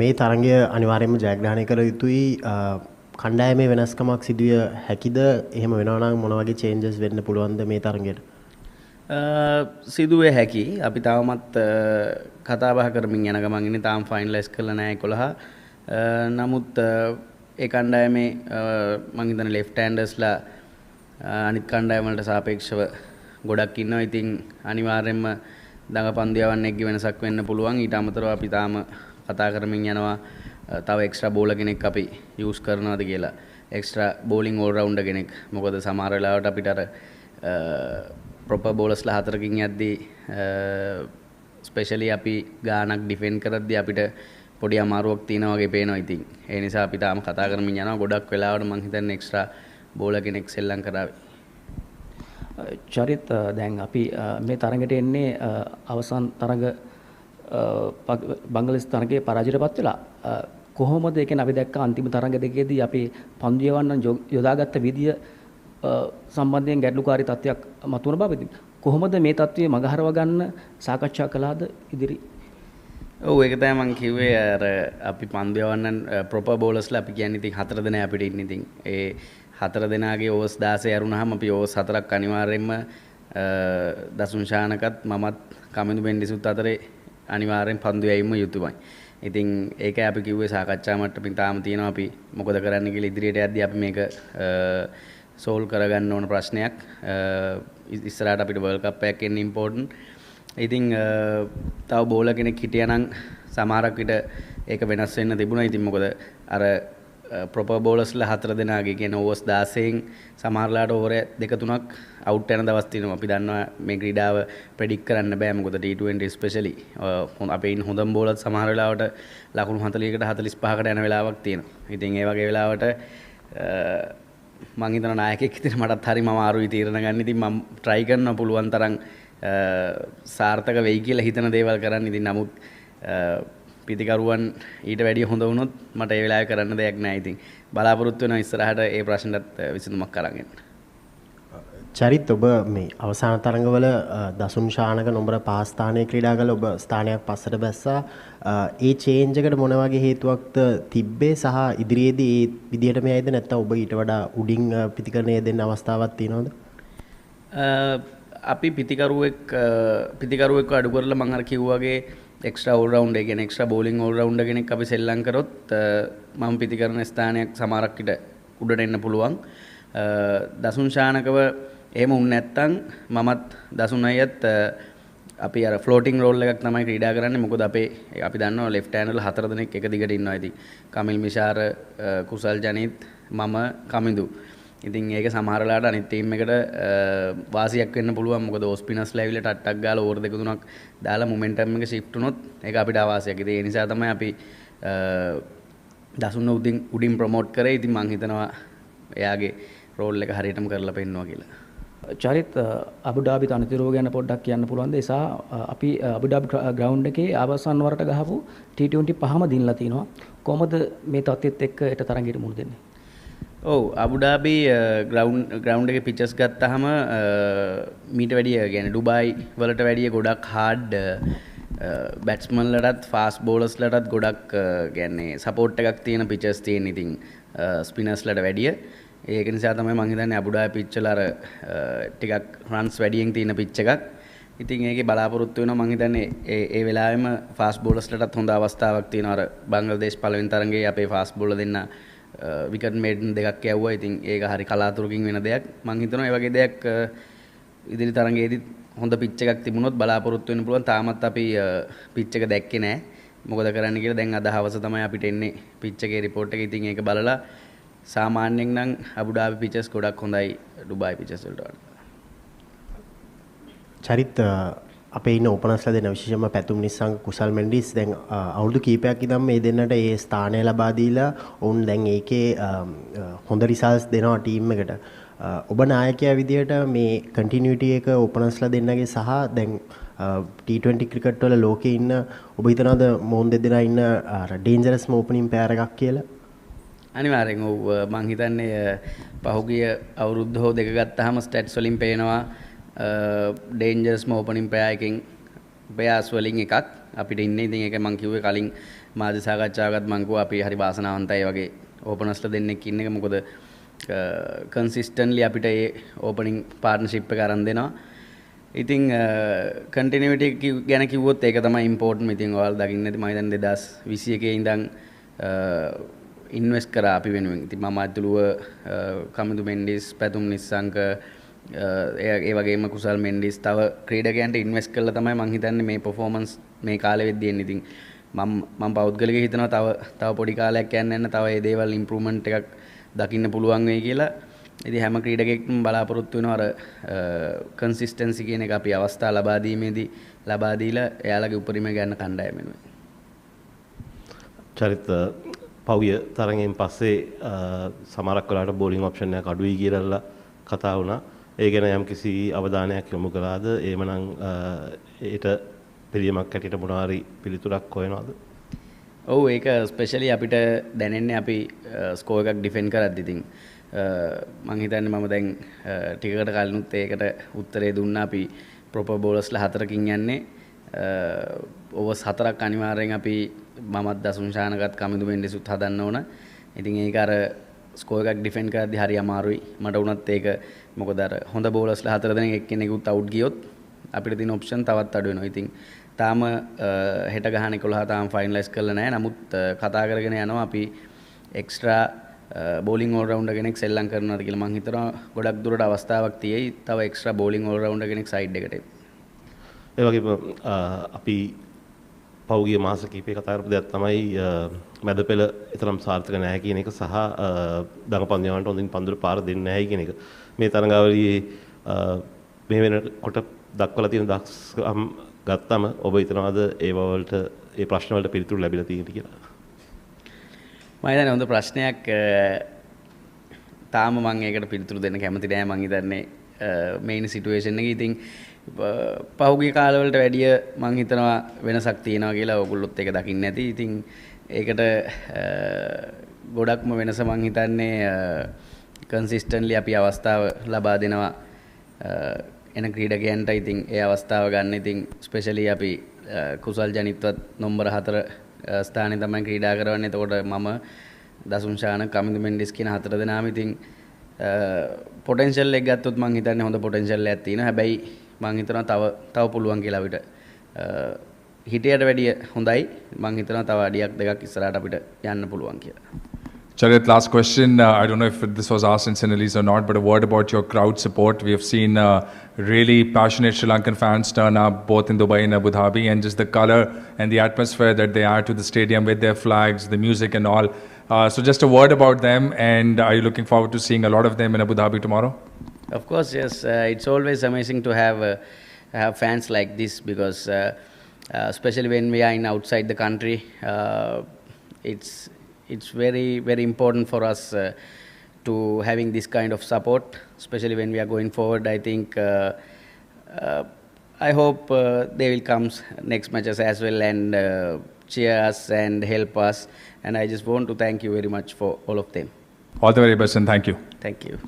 මේ තරගය අනිවාර්යයෙන්ම ජයග්‍රහණය කළ යුතුයි. කණ්ඩායමේ වෙනස්කමක් සිදුවිය හැකිද? එහෙම වෙනවා නම් මොන වගේ චේන්ජස් වෙන්න පුළුවන්ද මේ තරගයට? සිදුවේ හැකි. අපි තවමත් කතා බහ කරමින් යන ගමන් ඉන්නේ. තාම ෆයිනලයිස් කරලා නැහැ 11. නමුත් ඒ කණ්ඩායමේ මම හිතන්නේ ලෙෆ්ට් හෑන්ඩර්ස්ලා අනිත් කණ්ඩායම් වලට සාපේක්ෂව ගොඩක් ඉන්නවා. ඉතින් අනිවාර්යයෙන්ම දඟපන්දු යවන්නෙක්ගේ වෙනසක් වෙන්න පුළුවන්. ඊට අමතරව අපි තාම කතා කරමින් යනවා තව එක්ස්ට්‍රා බෝලර් කෙනෙක් අපි යූස් කරනවාද කියලා. එක්ස්ට්‍රා බෝලිං ඕල් රවුන්ඩර් කෙනෙක්. මොකද සමහර වෙලාවට අපිට අර ප්‍රොපර් බෝලර්ස්ලා හතරකින් යද්දී ස්පෙෂලි අපි ගානක් ඩිෆෙන්ඩ් කරද්දී අපිට පොඩි අමාරුවක් තියෙනවා වගේ පේනවා. ඉතින් ඒ නිසා අපි තාම කතා කරමින් යනවා. ගොඩක් වෙලාවට මම හිතන්නේ එක්ස්ට්‍රා බෝලර් කෙනෙක් සෙල්ලම් කරાવી. චරිත දැන් අපි මේ තරඟට එන්නේ අවසන් තරඟ බංග්ලාදේශ තරඟයේ පරාජයටපත් වෙලා කොහොමද ඒ කියන්නේ අපි දැක්ක අන්තිම තරඟ දෙකේදී අපි පන්දු යවන්න යොදාගත්ත විදිය සම්බන්ධයෙන් ගැටලුකාරී තත්ත්වයක් මතුවන බව. කොහොමද මේ තත්ත්වය මගහරව ගන්න සාකච්ඡා කළාද ඉදිරි? ඔව් ඒක තමයි මම කිව්වේ අර අපි පන්දු යවන්න ප්‍රොපර් බෝලර්ස්ලා අපි කියන්නේ ඉතින් 4 දෙනා අපිට ඉන්නේ. ඉතින් ඒ 4 දෙනාගේ ඕවර්ස් 16 අරුණාම අපි ඕවර්ස් 4ක් අනිවාර්යයෙන්ම දසුන් ශානකත් මමත් කමිඳු බෙන්ඩිසුත් අතරේ අනිවාර්යෙන් පන්දු යැවීම යුතුයමයි. ඉතින් ඒකයි අපි කිව්වේ සාකච්ඡා මට්ටමින් තාම තියෙනවා අපි මොකද කරන්න කියලා ඉදිරියට යද්දී අපි මේක සෝල්ව් කරගන්න ඕන ප්‍රශ්නයක්. ඉස්සරහට අපිට වර්ල්ඩ් කප් එකක් එන්න ඉම්පෝටන්ට්. ඉතින් තව බෝලර් කෙනෙක් හිටියානම් සමහරක් විට ඒක වෙනස් වෙන්න තිබුණා. ඉතින් මොකද අර ප්‍රොපර් බෝලර්ස්ලා 4 දෙනාගේ කියන ඕවර්ස් 16න් සමහරලාට ඕවර 2-3ක් අවුට් වෙන දවස් තියෙනවා. අපි දන්නවා මේ ක්‍රීඩාව ප්‍රෙඩික්ට් කරන්න බෑ. මොකද T20 ස්පෙෂලි අපේ ඉන්න හොඳම බෝලර් සමහර වෙලාවට ලකුණු 40කට 45කට යන වෙලාවක් තියෙනවා. ඉතින් ඒ වගේ වෙලාවට මම හිතන නායකයෙක් විදිහට මටත් හරිම අමාරුයි තීරණ ගන්න. ඉතින් මම try කරන්න පුළුවන් තරම් සාර්ථක වෙයි කියලා හිතන දේවල් කරන්න. ඉතින් නමුත් පිතිකරුවන් ඊට වැඩිය හොඳ වුණොත් මට ඒ වෙලාවේ කරන්න දෙයක් නැහැ. ඉතින් බලාපොරොත්තු වෙනවා ඉස්සරහට ඒ ප්‍රශ්නටත් විසඳුමක් අරන් එන්න. චරිත් ඔබ මේ අවසාන තරඟවල දසුන් ශානක නොඹර පහ ස්ථානයේ ක්‍රීඩා කළ ඔබ ස්ථානයක් පස්සට බැස්සා. ඒ චේන්ජ් එකට මොන වගේ හේතුවක්ද තිබ්බේ සහ ඉදිරියේදී ඒ විදියටම යයිද නැත්නම් ඔබ ඊට වඩා උඩින් පිතිකරණය දෙන්න අවස්ථාවක් තියෙනවද? අපි පිතිකරුවෙක් අඩු කරලා මම අර කිව්වා වගේ එක්ස්ට්‍රා ඕල් රවුන්ඩර් ඒ කියන්නේ එක්ස්ට්‍රා බෝලිං ඕල් රවුන්ඩර් කෙනෙක් අපි සෙල්ලම් කරොත් මම පිතිකරන ස්ථානයක් සමහරක් විට උඩට එන්න පුළුවන්. දසුන් ශානකව එහෙම වුණ නැත්නම් මමත් දසුන් අයියත් අපි අර ෆ්ලෝටිං රෝල් එකක් තමයි ක්‍රීඩා කරන්නේ. මොකද අපි දන්නවා ලෙෆ්ට් හෑන්ඩර්ලා 4 දෙනෙක් එක දිගට ඉන්නවා. ඉතින් කමිල් මිෂාර, කුසල් ජනීත්, මම කමිඳු. ඉතින් ඒක සමහර වෙලාවට අනිත් ටීම් එකට වාසියක් වෙන්න පුළුවන්. මොකද ඕස්පිනස්ලා ඇවිල්ලා ටට්ටක් ගාලා ඕවර් 2-3ක් දාලා මොමන්ටම් එක ෂිෆ්ට් වුණොත් ඒක අපිට අවාසියක්. ඉතින් ඒ නිසා තමයි අපි දසුන් උඩින් ප්‍රොමෝට් කරේ. ඉතින් මම හිතනවා එයාගේ රෝල් එක හරියටම කරලා පෙන්නනවා කියලා. චරිත් අබුඩාබි තනතිරුව ගැන පොඩ්ඩක් කියන්න පුළුවන්ද? ඒ සහ අපි අබුඩාබි ග්‍රවුන්ඩ් එකේ අවසන් වරට ගහපු T20 පහම දිනලා තිනවා. කොහොමද මේ තත්ත්වෙත් එක්ක ඊට තරඟෙට මුහුණ දෙන්නේ? ඔව් අබුඩාබි ග්‍රවුන්ඩ් එකේ පිචස් ගත්තාම මීට වැඩිය කියන්නේ ඩුබායි වලට වැඩිය ගොඩක් හાર્ඩ් බැට්ස්මන්ලටත් ෆාස්ට් බෝලර්ස්ලටත් ගොඩක් කියන්නේ සපෝට් එකක් තියෙන පිචස් තියෙන. ඉතින් ස්පිනර්ස්ලට වැඩිය ඒක නිසා තමයි මම හිතන්නේ අබුඩාබි පිච් වල අර ටිකක් රන්ස් වැඩියෙන් තියෙන පිච් එකක්. ඉතින් ඒකේ බලාපොරොත්තු වෙනවා මම හිතන්නේ ඒ වෙලාවෙම ෆාස්ට් බෝලර්ස්ලටත් හොඳ අවස්ථාවක් තියෙනවා. අර බංග්ලාදේශ පළවෙනි තරඟයේ අපේ ෆාස්ට් බෝලර් දෙන්න විකට් මේඩන් දෙකක් යවුවා. ඉතින් ඒක හරි කලාතුරකින් වෙන දෙයක්. මම හිතනවා ඒ වගේ දෙයක් ඉදිරි තරඟයේදී හොඳ පිච් එකක් තිබුණොත් බලාපොරොත්තු වෙන්න පුළුවන්. තාමත් අපි පිච් එක දැක්කේ නැහැ. මොකද කරන්න කියලා දැන් අද හවස තමයි අපිට එන්නේ පිච් එකේ රිපෝට් එක. ඉතින් ඒක බලලා සාමාන්‍යයෙන් නම් අබුඩාබි පිචස් ගොඩක් හොඳයි ඩුබායි පිචස් වලට වඩා. චරිත් අපේ ඉන්න ඕපනර්ස්ලා දෙන විශේෂයෙන්ම පැතුම් නිස්සංග කුසල් මෙන්ඩිස් දැන් අවුරුදු කීපයක් ඉඳන් මේ දෙන්නට ඒ ස්ථානය ලබා දීලා ඔවුන් දැන් ඒකේ හොඳ රිසල්ට්ස් දෙනවා ටීම් එකට. ඔබ නායකයා විදියට මේ කන්ටිනියුටි එක ඕපනර්ස්ලා දෙන්නගේ සහ දැන් T20 ක්‍රිකට් වල ලෝකේ ඉන්න ඔබ හිතනවාද මොවුන් දෙදෙනා ඉන්න ඩේන්ජරස්ම ඕපනින් පෑර් එකක් කියලා? අනිවාර්යෙන් ඔව් මම හිතන්නේ පහුගිය අවුරුද්ද හෝ දෙක ගත්තාම ස්ටැට්ස් වලින් පේනවා ඩේන්ජර්ස්ම ඕපනින් පෑර් එකෙන් පෙයාස් වලින් එකක් අපිට ඉන්නේ. ඉතින් ඒක මම කිව්වේ කලින් මාධ්‍ය සාකච්ඡාවකත් මම කිව්වා අපි හරි වාසනාවන්තයි වගේ ඕපනර්ස්ලා දෙන්නෙක් ඉන්න එක. මොකද කන්සිස්ටන්ට්ලි අපිට ඒ ඕපනින් පාර්ට්නර්ෂිප් එක අරන් දෙනවා. ඉතින් කන්ටිනියුටි ගැන කිව්වොත් ඒක තමයි ඉම්පෝටන්ට්. ඉතින් ඔයාලා දකින්න ඇති මම හිතන්නේ 2021 ඉඳන් ඉන්වෙස්ට් කරා අපි වෙනුවෙන්. ඉතින් මම අතුළුව කමිදු මෙන්ඩිස්, පැතුම් නිස්සංක, ඒ වගේම කුසල් මෙන්ඩිස් තව ක්‍රීඩකයන්ට ඉන්වෙස්ට් කරලා තමයි මම හිතන්නේ මේ පර්ෆෝමන්ස් මේ කාලෙ වෙද්දී එන්නේ. ඉතින් මම පෞද්ගලිකව හිතනවා තව පොඩි කාලයක් යන්න තව ඒ දේවල් ඉම්ප්‍රූව්මන්ට් එකක් දකින්න පුළුවන් වෙයි කියලා. ඉතින් හැම ක්‍රීඩකෙක්ම බලාපොරොත්තු වෙනවා අර කන්සිස්ටන්සි කියන එක අපි අවස්ථා ලබා දීමේදී ලබා දීලා එයාලගේ උපරිම ගන්න කණ්ඩායම වෙනුවෙන්. චරිත පව්‍ය තරගෙන් පස්සේ සමහරක් වෙලාවට බෝලිං ඔප්ෂන් එකක් අඩුයි කියලා කතා වුණා. ඒ ගැන යම්කිසි අවධානයක් යොමු කළාද? එහෙමනම් ඒට පිළියමක් ඇටියට මොනවාරි පිළිතුරක් හොයනවද? ඔව් ඒක ස්පෙෂලි අපිට දැනෙන්නේ අපි ස්කෝර් එකක් ඩිෆෙන්ඩ් කරද්දී. ඉතින් මම හිතන්නේ මම දැන් ටිකකට කලිනුත් ඒකට උත්තරේ දුන්නා. අපි ප්‍රොපර් බෝලර්ස්ලා 4කින් යන්නේ. ඕවර්ස් 4ක් අනිවාර්යෙන් අපි මමත් දසුන්ෂානකත් කමිදු මෙන්ඩිසුත් හදන්න ඕන. ඉතින් ඒක අර ස්කෝර් එකක් ඩිෆෙන්ඩ් කරද්දී හරි අමාරුයි. මට උනත් ඒක මොකද අර හොඳ බෝලර්ස්ලා 4 දෙනෙක් එක්කෙනෙකුත් අවුට් ගියොත් අපිට තියෙන ඔප්ෂන් තවත් අඩු වෙනවා. ඉතින් තාම හෙට ගහන 11 තාම ෆයිනලයිස් කරලා නැහැ. නමුත් කතා කරගෙන යනවා අපි එක්ස්ට්‍රා බෝලිං ඕල් රවුන්ඩර් කෙනෙක් සෙල්ලම් කරනවාද කියලා. මම හිතනවා ගොඩක් දුරට අවස්ථාවක් තියෙයි. තව එක්ස්ට්‍රා බෝලිං ඕල් රවුන්ඩර් කෙනෙක් සයිඩ් එකට. ඒ වගේම අපි පෞගිය මාස කිහිපේ කතා කරපු දෙයක් තමයි මැද පෙළ තරම් සාර්ථක නැහැ කියන එක සහ දඟපන්දියාවන්ට හොඳින් පන්දුර පාර දෙන්නේ නැහැ කියන එක. මේ තරඟාවලියේ මේ වෙනකොට දක්වලා තියෙන දක්ෂකම් ගත්තම ඔබ හිතනවාද ඒ වලට ඒ ප්‍රශ්න වලට පිළිතුරු ලැබිලා තියෙනවා කියලා? මම හිතන්නේ හොඳ ප්‍රශ්නයක්. තාම මම ඒකට පිළිතුරු දෙන්න කැමති නෑ. මම හිතන්නේ මේන් සිටුේෂන් එකේ ඉතින් පහුගිය කාලවලට වැඩිය මම හිතනවා වෙනසක් තියෙනවා කියලා ඔයගොල්ලොත් ඒක දකින්න නැති. ඉතින් ඒකට ගොඩක්ම වෙනස මම හිතන්නේ කන්සිස්ටන්ට්ලි අපි අවස්ථාව ලබා දෙනවා එන ක්‍රීඩකයන්ට. ඉතින් ඒ අවස්ථාව ගන්න ඉතින් ස්පෙෂලි අපි කුසල් ජනිත්වත් නම්බර 4 ස්ථානයේ තමයි ක්‍රීඩා කරවන්නේ. එතකොට මම දසුන්ෂාන කමිදු මෙන්ඩිස් කියන 4 දෙනාම ඉතින් පොටෙන්ෂල් එක ගත්තොත් මම හිතන්නේ හොඳ පොටෙන්ෂල් එකක් තියෙනවා. හැබැයි මම හිතනවා තව පුළුවන් කියලා අපිට හිතයට වැඩිය හොඳයි. මම හිතනවා තව අඩියක් දෙකක් ඉස්සරහට අපිට යන්න පුළුවන් කියලා. Charit, last question. I don't know if this was asked in Sinhalese or not, but a word about your crowd support. We have seen really passionate Sri Lankan fans turn up both in Dubai and Abu Dhabi, and just the color and the atmosphere that they add to the stadium with their flags, the music and all. So just a word about them, and are you looking forward to seeing a lot of them in Abu Dhabi tomorrow? Of course, yes. It's always amazing to have fans like this because especially when we are in outside the country, it's very, very important for us to having this kind of support, especially when we are going forward. I think I hope they will come next matches as well and cheer us and help us. And I just want to thank you very much for all of them. All the very best and thank you. Thank you.